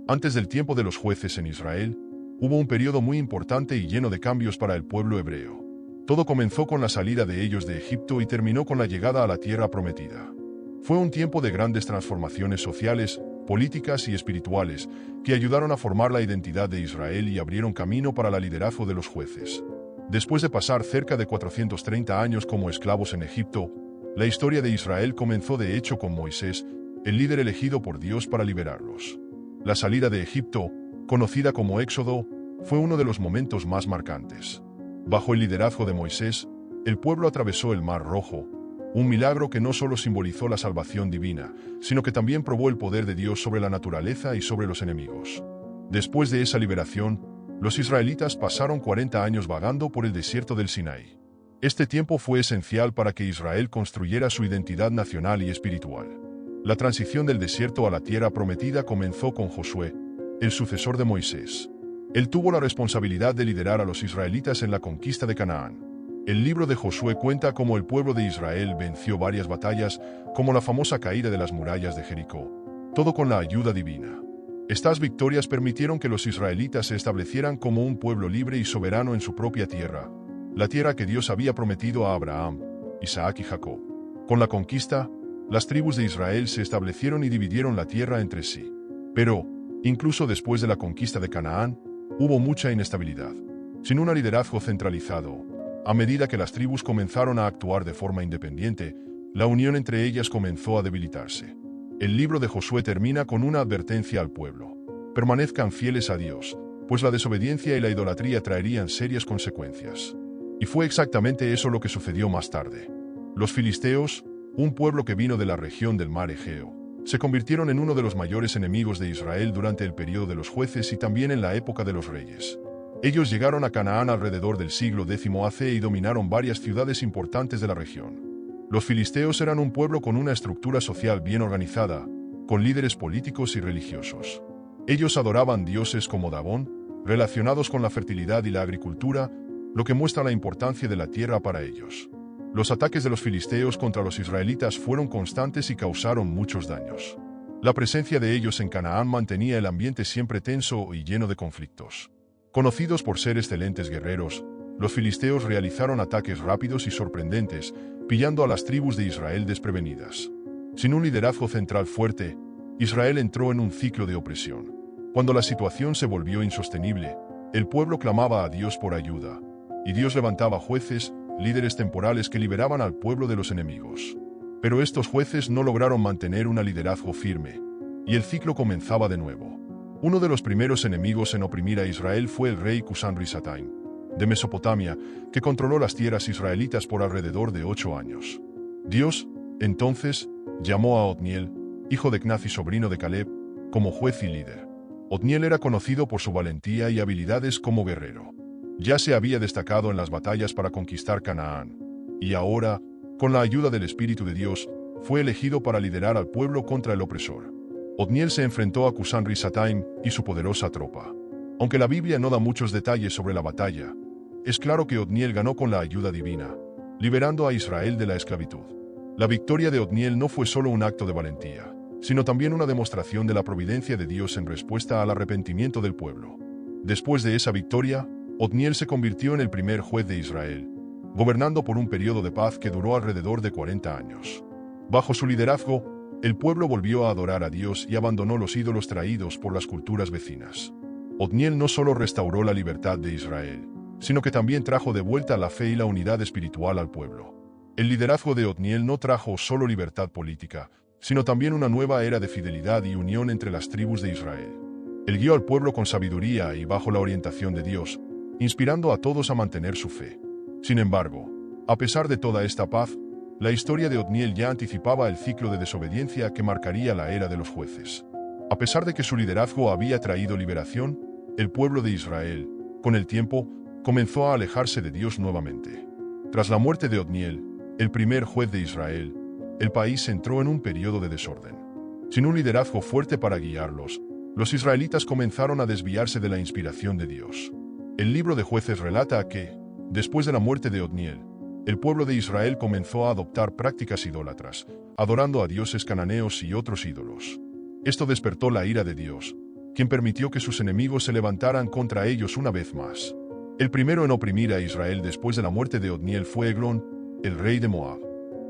Antes del tiempo de los jueces en Israel, hubo un periodo muy importante y lleno de cambios para el pueblo hebreo. Todo comenzó con la salida de ellos de Egipto y terminó con la llegada a la tierra prometida. Fue un tiempo de grandes transformaciones sociales, políticas y espirituales que ayudaron a formar la identidad de Israel y abrieron camino para el liderazgo de los jueces. Después de pasar cerca de 430 años como esclavos en Egipto, la historia de Israel comenzó de hecho con Moisés, el líder elegido por Dios para liberarlos. La salida de Egipto, conocida como Éxodo, fue uno de los momentos más marcantes. Bajo el liderazgo de Moisés, el pueblo atravesó el Mar Rojo, un milagro que no solo simbolizó la salvación divina, sino que también probó el poder de Dios sobre la naturaleza y sobre los enemigos. Después de esa liberación, los israelitas pasaron 40 años vagando por el desierto del Sinaí. Este tiempo fue esencial para que Israel construyera su identidad nacional y espiritual. La transición del desierto a la tierra prometida comenzó con Josué, el sucesor de Moisés. Él tuvo la responsabilidad de liderar a los israelitas en la conquista de Canaán. El libro de Josué cuenta cómo el pueblo de Israel venció varias batallas, como la famosa caída de las murallas de Jericó, todo con la ayuda divina. Estas victorias permitieron que los israelitas se establecieran como un pueblo libre y soberano en su propia tierra, la tierra que Dios había prometido a Abraham, Isaac y Jacob. Con la conquista, las tribus de Israel se establecieron y dividieron la tierra entre sí. Pero, incluso después de la conquista de Canaán, hubo mucha inestabilidad. Sin un liderazgo centralizado, a medida que las tribus comenzaron a actuar de forma independiente, la unión entre ellas comenzó a debilitarse. El libro de Josué termina con una advertencia al pueblo: permanezcan fieles a Dios, pues la desobediencia y la idolatría traerían serias consecuencias. Y fue exactamente eso lo que sucedió más tarde. Los filisteos, un pueblo que vino de la región del mar Egeo, se convirtieron en uno de los mayores enemigos de Israel durante el periodo de los jueces y también en la época de los reyes. Ellos llegaron a Canaán alrededor del siglo X AC y dominaron varias ciudades importantes de la región. Los filisteos eran un pueblo con una estructura social bien organizada, con líderes políticos y religiosos. Ellos adoraban dioses como Dagón, relacionados con la fertilidad y la agricultura, lo que muestra la importancia de la tierra para ellos. Los ataques de los filisteos contra los israelitas fueron constantes y causaron muchos daños. La presencia de ellos en Canaán mantenía el ambiente siempre tenso y lleno de conflictos. Conocidos por ser excelentes guerreros, los filisteos realizaron ataques rápidos y sorprendentes, pillando a las tribus de Israel desprevenidas. Sin un liderazgo central fuerte, Israel entró en un ciclo de opresión. Cuando la situación se volvió insostenible, el pueblo clamaba a Dios por ayuda, y Dios levantaba jueces, líderes temporales que liberaban al pueblo de los enemigos. Pero estos jueces no lograron mantener un liderazgo firme, y el ciclo comenzaba de nuevo. Uno de los primeros enemigos en oprimir a Israel fue el rey Cushan-Risataim, de Mesopotamia, que controló las tierras israelitas por alrededor de 8 años. Dios, entonces, llamó a Otniel, hijo de Knaz y sobrino de Caleb, como juez y líder. Otniel era conocido por su valentía y habilidades como guerrero. Ya se había destacado en las batallas para conquistar Canaán, y ahora, con la ayuda del Espíritu de Dios, fue elegido para liderar al pueblo contra el opresor. Otniel se enfrentó a Cushan-Risataim y su poderosa tropa. Aunque la Biblia no da muchos detalles sobre la batalla, es claro que Otniel ganó con la ayuda divina, liberando a Israel de la esclavitud. La victoria de Otniel no fue solo un acto de valentía, sino también una demostración de la providencia de Dios en respuesta al arrepentimiento del pueblo. Después de esa victoria, Otniel se convirtió en el primer juez de Israel, gobernando por un periodo de paz que duró alrededor de 40 años. Bajo su liderazgo, el pueblo volvió a adorar a Dios y abandonó los ídolos traídos por las culturas vecinas. Otniel no solo restauró la libertad de Israel, sino que también trajo de vuelta la fe y la unidad espiritual al pueblo. El liderazgo de Otniel no trajo solo libertad política, sino también una nueva era de fidelidad y unión entre las tribus de Israel. Él guió al pueblo con sabiduría y bajo la orientación de Dios, inspirando a todos a mantener su fe. Sin embargo, a pesar de toda esta paz, la historia de Otniel ya anticipaba el ciclo de desobediencia que marcaría la era de los jueces. A pesar de que su liderazgo había traído liberación, el pueblo de Israel, con el tiempo, comenzó a alejarse de Dios nuevamente. Tras la muerte de Otniel, el primer juez de Israel, el país entró en un periodo de desorden. Sin un liderazgo fuerte para guiarlos, los israelitas comenzaron a desviarse de la inspiración de Dios. El libro de Jueces relata que, después de la muerte de Otniel, el pueblo de Israel comenzó a adoptar prácticas idólatras, adorando a dioses cananeos y otros ídolos. Esto despertó la ira de Dios, quien permitió que sus enemigos se levantaran contra ellos una vez más. El primero en oprimir a Israel después de la muerte de Otniel fue Eglón, el rey de Moab.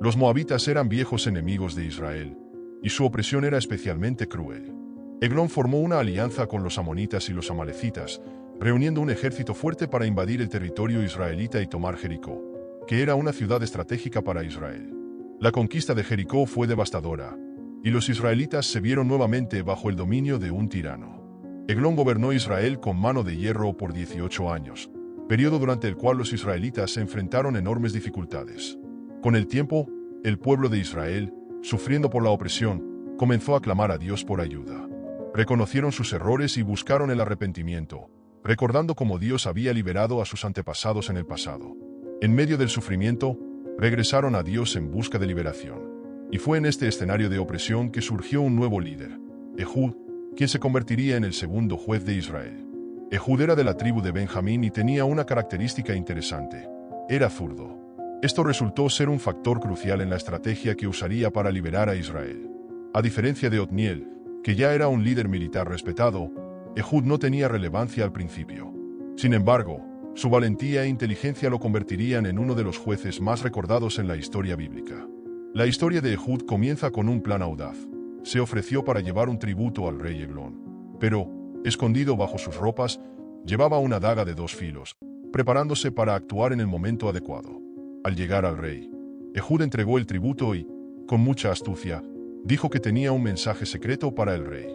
Los moabitas eran viejos enemigos de Israel, y su opresión era especialmente cruel. Eglón formó una alianza con los amonitas y los amalecitas, reuniendo un ejército fuerte para invadir el territorio israelita y tomar Jericó, que era una ciudad estratégica para Israel. La conquista de Jericó fue devastadora, y los israelitas se vieron nuevamente bajo el dominio de un tirano. Eglón gobernó Israel con mano de hierro por 18 años, periodo durante el cual los israelitas se enfrentaron enormes dificultades. Con el tiempo, el pueblo de Israel, sufriendo por la opresión, comenzó a clamar a Dios por ayuda. Reconocieron sus errores y buscaron el arrepentimiento, recordando cómo Dios había liberado a sus antepasados en el pasado. En medio del sufrimiento, regresaron a Dios en busca de liberación. Y fue en este escenario de opresión que surgió un nuevo líder, Ehud, quien se convertiría en el segundo juez de Israel. Ehud era de la tribu de Benjamín y tenía una característica interesante: era zurdo. Esto resultó ser un factor crucial en la estrategia que usaría para liberar a Israel. A diferencia de Otniel, que ya era un líder militar respetado, Ehud no tenía relevancia al principio. Sin embargo, su valentía e inteligencia lo convertirían en uno de los jueces más recordados en la historia bíblica. La historia de Ehud comienza con un plan audaz. Se ofreció para llevar un tributo al rey Eglón, pero, escondido bajo sus ropas, llevaba una daga de 2 filos, preparándose para actuar en el momento adecuado. Al llegar al rey, Ehud entregó el tributo y, con mucha astucia, dijo que tenía un mensaje secreto para el rey.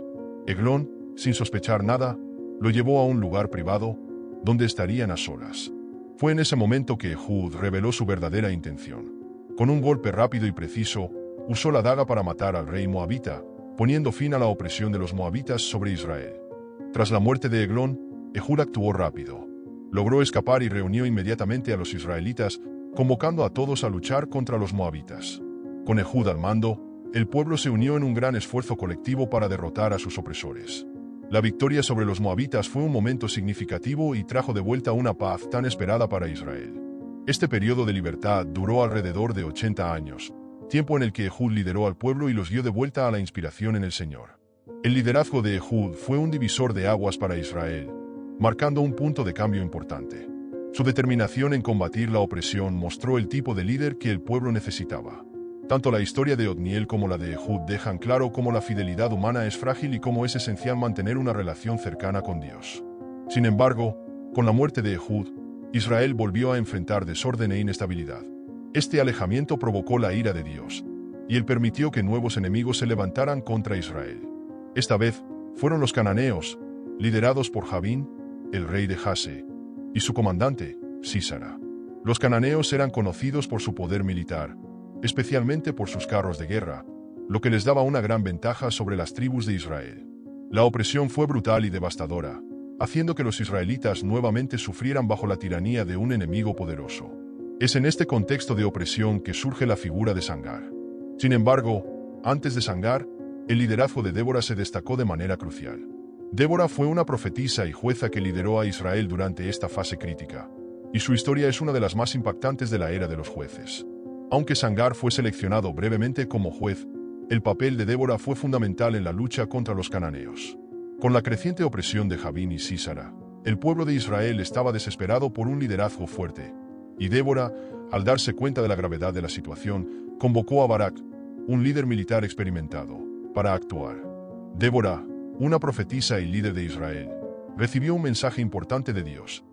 Eglón, sin sospechar nada, lo llevó a un lugar privado, donde estarían a solas. Fue en ese momento que Ehud reveló su verdadera intención. Con un golpe rápido y preciso, usó la daga para matar al rey moabita, poniendo fin a la opresión de los moabitas sobre Israel. Tras la muerte de Eglón, Ehud actuó rápido. Logró escapar y reunió inmediatamente a los israelitas, convocando a todos a luchar contra los moabitas. Con Ehud al mando, el pueblo se unió en un gran esfuerzo colectivo para derrotar a sus opresores. La victoria sobre los moabitas fue un momento significativo y trajo de vuelta una paz tan esperada para Israel. Este periodo de libertad duró alrededor de 80 años, tiempo en el que Ehud lideró al pueblo y los dio de vuelta a la inspiración en el Señor. El liderazgo de Ehud fue un divisor de aguas para Israel, marcando un punto de cambio importante. Su determinación en combatir la opresión mostró el tipo de líder que el pueblo necesitaba. Tanto la historia de Otniel como la de Ehud dejan claro cómo la fidelidad humana es frágil y cómo es esencial mantener una relación cercana con Dios. Sin embargo, con la muerte de Ehud, Israel volvió a enfrentar desorden e inestabilidad. Este alejamiento provocó la ira de Dios, y él permitió que nuevos enemigos se levantaran contra Israel. Esta vez, fueron los cananeos, liderados por Jabín, el rey de Jase, y su comandante, Sísara. Los cananeos eran conocidos por su poder militar, especialmente por sus carros de guerra, lo que les daba una gran ventaja sobre las tribus de Israel. La opresión fue brutal y devastadora, haciendo que los israelitas nuevamente sufrieran bajo la tiranía de un enemigo poderoso. Es en este contexto de opresión que surge la figura de Sangar. Sin embargo, antes de Sangar, el liderazgo de Débora se destacó de manera crucial. Débora fue una profetisa y jueza que lideró a Israel durante esta fase crítica, y su historia es una de las más impactantes de la era de los jueces. Aunque Sangar fue seleccionado brevemente como juez, el papel de Débora fue fundamental en la lucha contra los cananeos. Con la creciente opresión de Jabín y Sísara, el pueblo de Israel estaba desesperado por un liderazgo fuerte, y Débora, al darse cuenta de la gravedad de la situación, convocó a Barak, un líder militar experimentado, para actuar. Débora, una profetisa y líder de Israel, recibió un mensaje importante de Dios.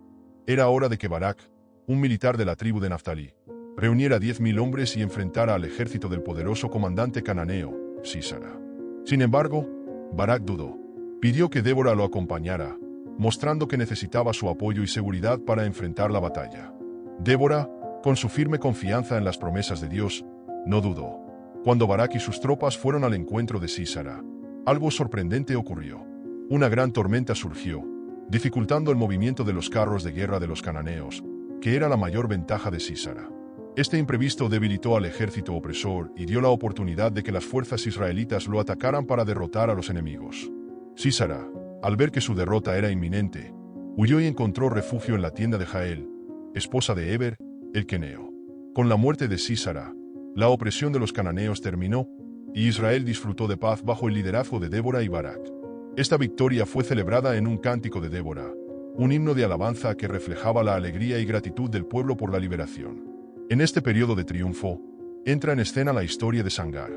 Era hora de que Barak, un militar de la tribu de Naftalí, reuniera 10.000 hombres y enfrentara al ejército del poderoso comandante cananeo, Sísara. Sin embargo, Barak dudó. Pidió que Débora lo acompañara, mostrando que necesitaba su apoyo y seguridad para enfrentar la batalla. Débora, con su firme confianza en las promesas de Dios, no dudó. Cuando Barak y sus tropas fueron al encuentro de Sísara, algo sorprendente ocurrió. Una gran tormenta surgió, dificultando el movimiento de los carros de guerra de los cananeos, que era la mayor ventaja de Sísara. Este imprevisto debilitó al ejército opresor y dio la oportunidad de que las fuerzas israelitas lo atacaran para derrotar a los enemigos. Sísara, al ver que su derrota era inminente, huyó y encontró refugio en la tienda de Jael, esposa de Eber, el queneo. Con la muerte de Sísara, la opresión de los cananeos terminó, y Israel disfrutó de paz bajo el liderazgo de Débora y Barak. Esta victoria fue celebrada en un cántico de Débora, un himno de alabanza que reflejaba la alegría y gratitud del pueblo por la liberación. En este periodo de triunfo, entra en escena la historia de Sangar.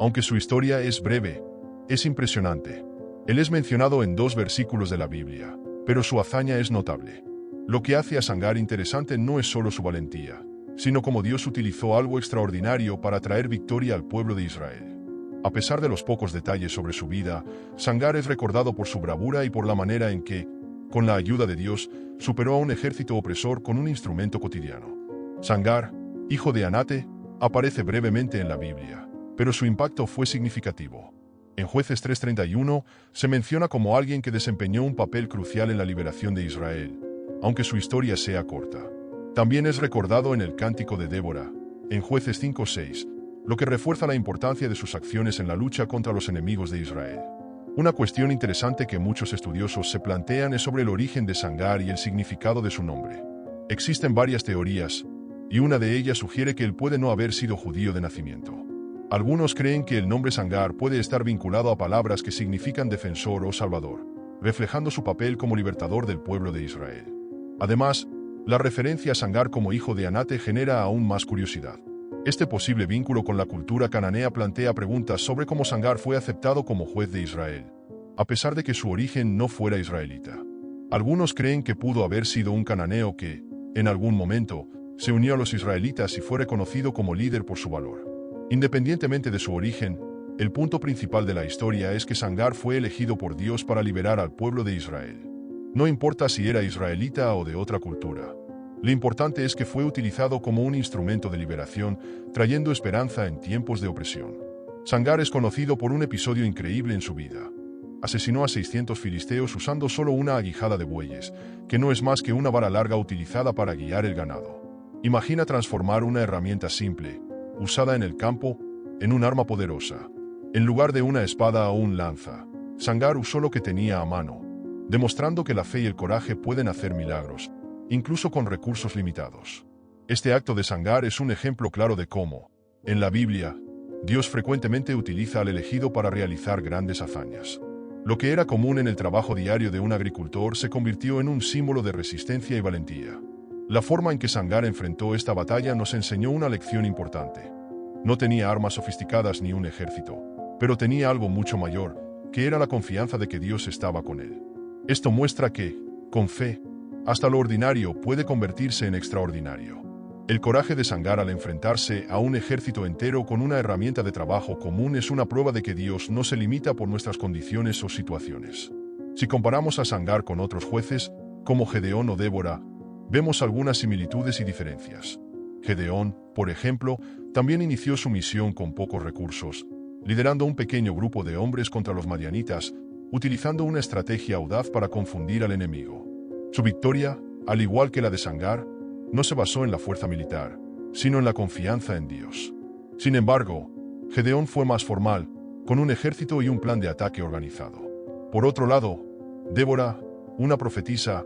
Aunque su historia es breve, es impresionante. Él es mencionado en 2 versículos de la Biblia, pero su hazaña es notable. Lo que hace a Sangar interesante no es solo su valentía, sino cómo Dios utilizó algo extraordinario para traer victoria al pueblo de Israel. A pesar de los pocos detalles sobre su vida, Sangar es recordado por su bravura y por la manera en que, con la ayuda de Dios, superó a un ejército opresor con un instrumento cotidiano. Sangar, hijo de Anate, aparece brevemente en la Biblia, pero su impacto fue significativo. En Jueces 3:31 se menciona como alguien que desempeñó un papel crucial en la liberación de Israel, aunque su historia sea corta. También es recordado en el Cántico de Débora, en Jueces 5:6, lo que refuerza la importancia de sus acciones en la lucha contra los enemigos de Israel. Una cuestión interesante que muchos estudiosos se plantean es sobre el origen de Sangar y el significado de su nombre. Existen varias teorías, y una de ellas sugiere que él puede no haber sido judío de nacimiento. Algunos creen que el nombre Sangar puede estar vinculado a palabras que significan defensor o salvador, reflejando su papel como libertador del pueblo de Israel. Además, la referencia a Sangar como hijo de Anate genera aún más curiosidad. Este posible vínculo con la cultura cananea plantea preguntas sobre cómo Sangar fue aceptado como juez de Israel, a pesar de que su origen no fuera israelita. Algunos creen que pudo haber sido un cananeo que, en algún momento, se unió a los israelitas y fue reconocido como líder por su valor. Independientemente de su origen, el punto principal de la historia es que Sangar fue elegido por Dios para liberar al pueblo de Israel. No importa si era israelita o de otra cultura. Lo importante es que fue utilizado como un instrumento de liberación, trayendo esperanza en tiempos de opresión. Sangar es conocido por un episodio increíble en su vida. Asesinó a 600 filisteos usando solo una aguijada de bueyes, que no es más que una vara larga utilizada para guiar el ganado. Imagina transformar una herramienta simple, usada en el campo, en un arma poderosa. En lugar de una espada o un lanza, Sangar usó lo que tenía a mano, demostrando que la fe y el coraje pueden hacer milagros, incluso con recursos limitados. Este acto de Sangar es un ejemplo claro de cómo, en la Biblia, Dios frecuentemente utiliza al elegido para realizar grandes hazañas. Lo que era común en el trabajo diario de un agricultor se convirtió en un símbolo de resistencia y valentía. La forma en que Sangar enfrentó esta batalla nos enseñó una lección importante. No tenía armas sofisticadas ni un ejército, pero tenía algo mucho mayor, que era la confianza de que Dios estaba con él. Esto muestra que, con fe, hasta lo ordinario puede convertirse en extraordinario. El coraje de Sangar al enfrentarse a un ejército entero con una herramienta de trabajo común es una prueba de que Dios no se limita por nuestras condiciones o situaciones. Si comparamos a Sangar con otros jueces, como Gedeón o Débora, vemos algunas similitudes y diferencias. Gedeón, por ejemplo, también inició su misión con pocos recursos, liderando un pequeño grupo de hombres contra los madianitas, utilizando una estrategia audaz para confundir al enemigo. Su victoria, al igual que la de Sangar, no se basó en la fuerza militar, sino en la confianza en Dios. Sin embargo, Gedeón fue más formal, con un ejército y un plan de ataque organizado. Por otro lado, Débora, una profetisa,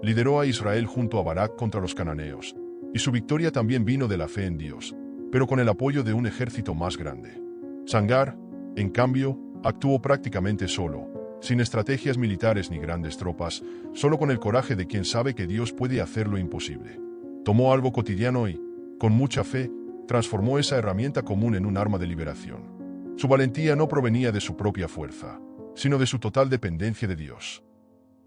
lideró a Israel junto a Barak contra los cananeos, y su victoria también vino de la fe en Dios, pero con el apoyo de un ejército más grande. Sangar, en cambio, actuó prácticamente solo, sin estrategias militares ni grandes tropas, solo con el coraje de quien sabe que Dios puede hacer lo imposible. Tomó algo cotidiano y, con mucha fe, transformó esa herramienta común en un arma de liberación. Su valentía no provenía de su propia fuerza, sino de su total dependencia de Dios.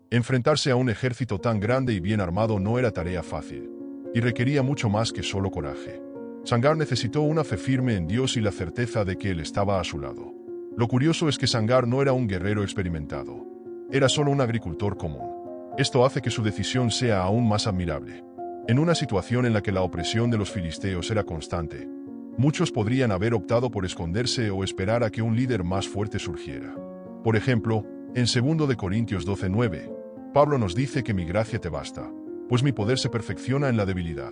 Enfrentarse a un ejército tan grande y bien armado no era tarea fácil, y requería mucho más que solo coraje. Sangar necesitó una fe firme en Dios y la certeza de que Él estaba a su lado. Lo curioso es que Sangar no era un guerrero experimentado, era solo un agricultor común. Esto hace que su decisión sea aún más admirable. En una situación en la que la opresión de los filisteos era constante, muchos podrían haber optado por esconderse o esperar a que un líder más fuerte surgiera. Por ejemplo, en 2 Corintios 12:9, Pablo nos dice que mi gracia te basta, pues mi poder se perfecciona en la debilidad.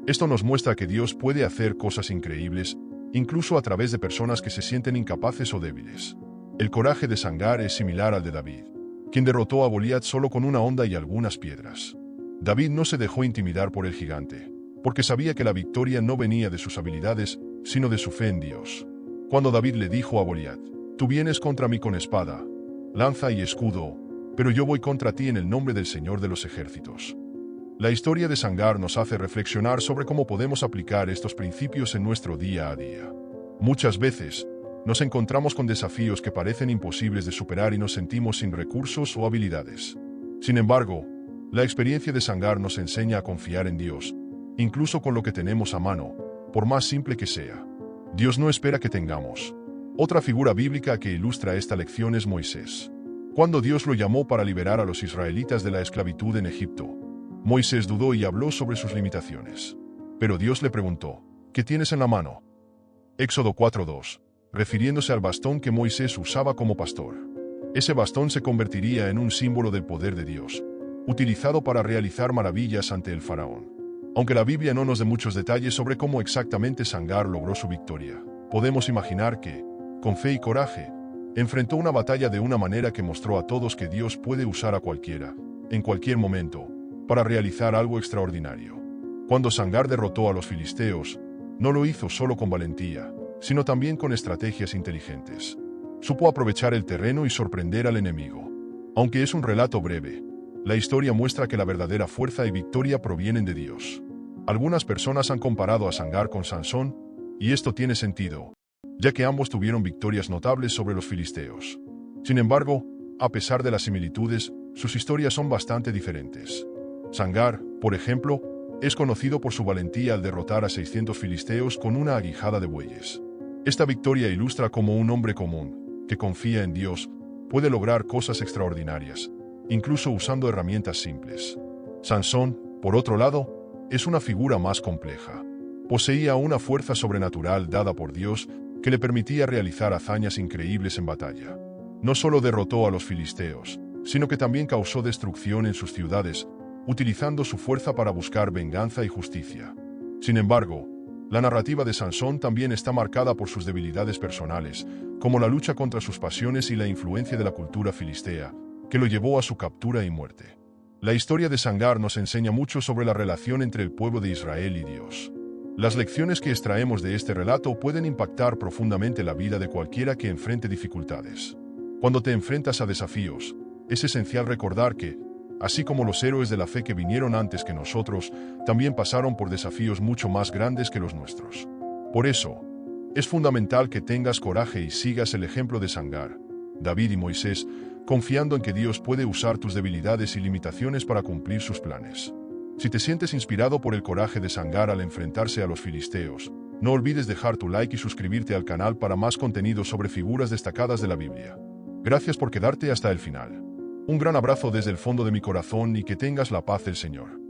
Esto nos muestra que Dios puede hacer cosas increíbles, incluso a través de personas que se sienten incapaces o débiles. El coraje de Sangar es similar al de David, quien derrotó a Goliat solo con una honda y algunas piedras. David no se dejó intimidar por el gigante, porque sabía que la victoria no venía de sus habilidades, sino de su fe en Dios. Cuando David le dijo a Goliat, «Tú vienes contra mí con espada lanza y escudo, pero yo voy contra ti en el nombre del Señor de los ejércitos. La historia de Sangar nos hace reflexionar sobre cómo podemos aplicar estos principios en nuestro día a día. Muchas veces, nos encontramos con desafíos que parecen imposibles de superar y nos sentimos sin recursos o habilidades. Sin embargo, la experiencia de Sangar nos enseña a confiar en Dios, incluso con lo que tenemos a mano, por más simple que sea. Dios no espera que tengamos. Otra figura bíblica que ilustra esta lección es Moisés. Cuando Dios lo llamó para liberar a los israelitas de la esclavitud en Egipto, Moisés dudó y habló sobre sus limitaciones. Pero Dios le preguntó, ¿qué tienes en la mano? Éxodo 4:2, refiriéndose al bastón que Moisés usaba como pastor. Ese bastón se convertiría en un símbolo del poder de Dios, utilizado para realizar maravillas ante el faraón. Aunque la Biblia no nos dé muchos detalles sobre cómo exactamente Sangar logró su victoria, podemos imaginar que, con fe y coraje, enfrentó una batalla de una manera que mostró a todos que Dios puede usar a cualquiera, en cualquier momento, para realizar algo extraordinario. Cuando Sangar derrotó a los filisteos, no lo hizo solo con valentía, sino también con estrategias inteligentes. Supo aprovechar el terreno y sorprender al enemigo. Aunque es un relato breve, la historia muestra que la verdadera fuerza y victoria provienen de Dios. Algunas personas han comparado a Sangar con Sansón, y esto tiene sentido, ya que ambos tuvieron victorias notables sobre los filisteos. Sin embargo, a pesar de las similitudes, sus historias son bastante diferentes. Sangar, por ejemplo, es conocido por su valentía al derrotar a 600 filisteos con una aguijada de bueyes. Esta victoria ilustra cómo un hombre común, que confía en Dios, puede lograr cosas extraordinarias, incluso usando herramientas simples. Sansón, por otro lado, es una figura más compleja. Poseía una fuerza sobrenatural dada por Dios que le permitía realizar hazañas increíbles en batalla. No solo derrotó a los filisteos, sino que también causó destrucción en sus ciudades, utilizando su fuerza para buscar venganza y justicia. Sin embargo, la narrativa de Sansón también está marcada por sus debilidades personales, como la lucha contra sus pasiones y la influencia de la cultura filistea, que lo llevó a su captura y muerte. La historia de Sangar nos enseña mucho sobre la relación entre el pueblo de Israel y Dios. Las lecciones que extraemos de este relato pueden impactar profundamente la vida de cualquiera que enfrente dificultades. Cuando te enfrentas a desafíos, es esencial recordar que, así como los héroes de la fe que vinieron antes que nosotros, también pasaron por desafíos mucho más grandes que los nuestros. Por eso, es fundamental que tengas coraje y sigas el ejemplo de Sangar, David y Moisés, confiando en que Dios puede usar tus debilidades y limitaciones para cumplir sus planes. Si te sientes inspirado por el coraje de Sangar al enfrentarse a los filisteos, no olvides dejar tu like y suscribirte al canal para más contenido sobre figuras destacadas de la Biblia. Gracias por quedarte hasta el final. Un gran abrazo desde el fondo de mi corazón y que tengas la paz del Señor.